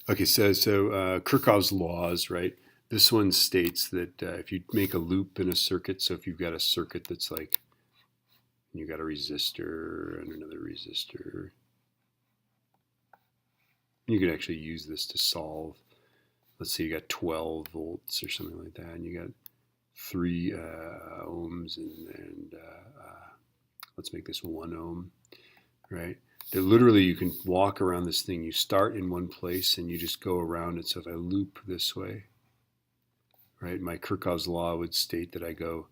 Okay, so Kirchhoff's laws, right? This one states that if you make a loop in a circuit, so if you've got a circuit that's like, you got a resistor and another resistor, you could actually use this to solve. Let's say you got 12 volts or something like that, and you got 3 ohms, and let's make this 1 ohm, right? That literally you can walk around this thing. You start in one place and you just go around it. So if I loop this way, right, my Kirchhoff's law would state that I go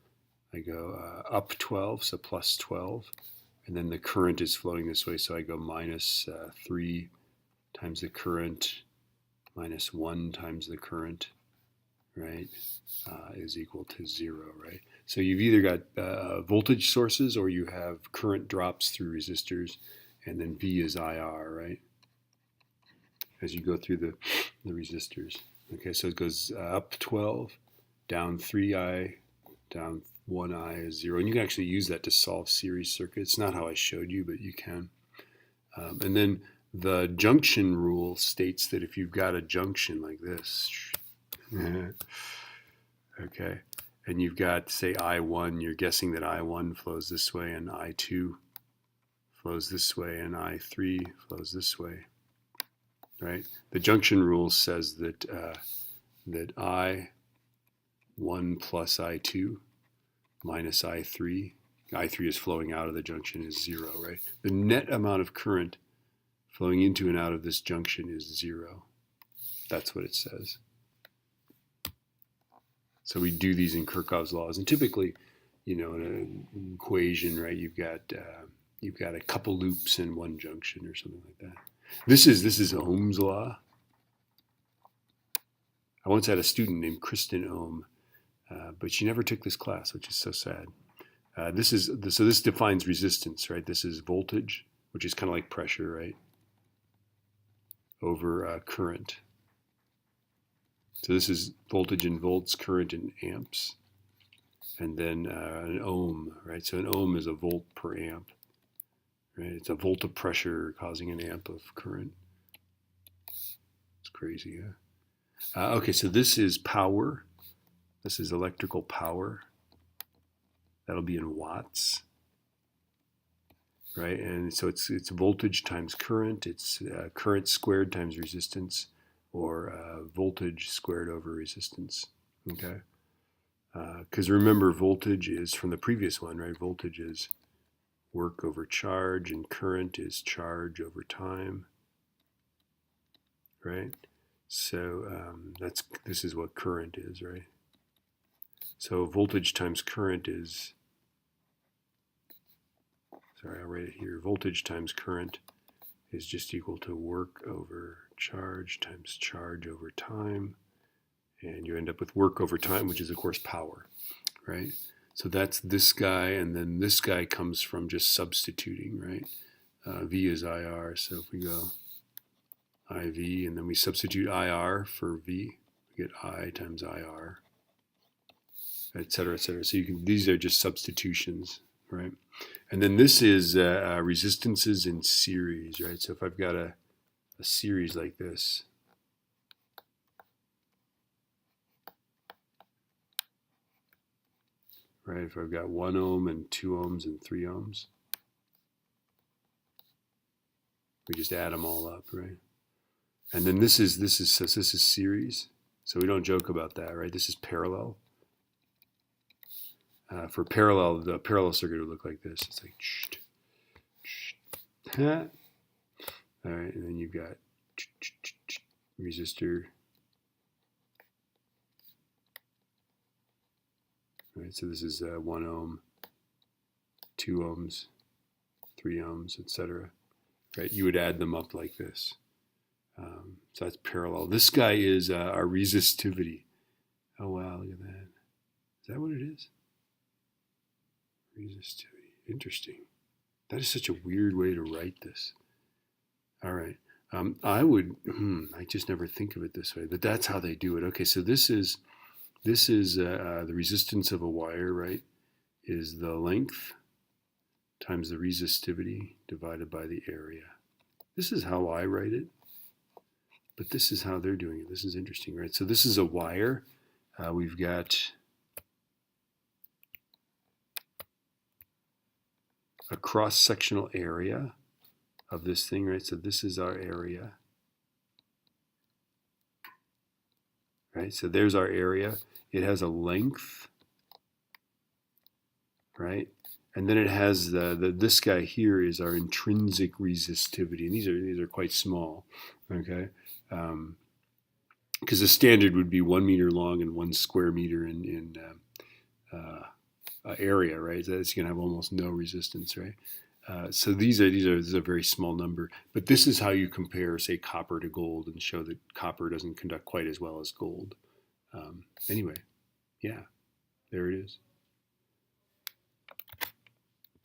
up 12, so plus 12, and then the current is flowing this way, so I go minus 3 times the current minus 1 times the current, right, is equal to 0, right? So you've either got voltage sources or you have current drops through resistors, and then V is IR, right, as you go through the resistors. Okay, so it goes up 12, down 3I, down 1I is 0. And you can actually use that to solve series circuits. It's not how I showed you, but you can. And then the junction rule states that if you've got a junction like this, okay, and you've got, say, I1, you're guessing that I1 flows this way and I2 flows this way and I3 flows this way, right? The junction rule says that that I1 plus I2 minus I3 is flowing out of the junction is 0, right? The net amount of current flowing into and out of this junction is 0. That's what it says. So we do these in Kirchhoff's laws, and typically, in an equation, right, you've got a couple loops in one junction or something like that. This is Ohm's law. I once had a student named Kristen Ohm, but she never took this class, which is so sad. So this defines resistance, right? This is voltage, which is kind of like pressure, right, over current. So this is voltage in volts, current in amps, and then an ohm, right? So an ohm is a volt per amp, right? It's a volt of pressure causing an amp of current. It's crazy, huh? Okay, so this is power. This is electrical power. That'll be in watts, right? And so it's voltage times current. It's current squared times resistance, or voltage squared over resistance, okay? Because remember, voltage is from the previous one, right? Voltage is work over charge, and current is charge over time, right? So this is what current is, right? So voltage times current is, sorry, I'll write it here. Voltage times current is just equal to work over charge times charge over time. And you end up with work over time, which is, of course, power, right? So that's this guy, and then this guy comes from just substituting, right? V is IR, so if we go IV, and then we substitute IR for V, we get I times IR, et cetera, et cetera. So these are just substitutions, right? And then this is resistances in series, right? So if I've got a series like this, right? If I've got 1 ohm and 2 ohms and 3 ohms, we just add them all up, right? And then this is series, so we don't joke about that, right? This is parallel. For parallel, the parallel circuit would look like this. It's like, all right, and then you've got resistor. Right, so this is 1 ohm, 2 ohms, 3 ohms, etc. Right, you would add them up like this. So that's parallel. This guy is our resistivity. Oh wow, look at that. Is that what it is? Resistivity. Interesting. That is such a weird way to write this. All right. I just never think of it this way, but that's how they do it. Okay, so this is the resistance of a wire, right? Is the length times the resistivity divided by the area. This is how I write it. But this is how they're doing it. This is interesting, right? So this is a wire. We've got a cross-sectional area of this thing, right? So this is our area, right? So there's our area. It has a length, right? And then it has this guy here is our intrinsic resistivity, and these are quite small, okay? Because the standard would be 1 meter long and 1 square meter in area, right? So it's going to have almost no resistance, right? So this is a very small number, but this is how you compare, say, copper to gold and show that copper doesn't conduct quite as well as gold. Anyway, yeah, there it is.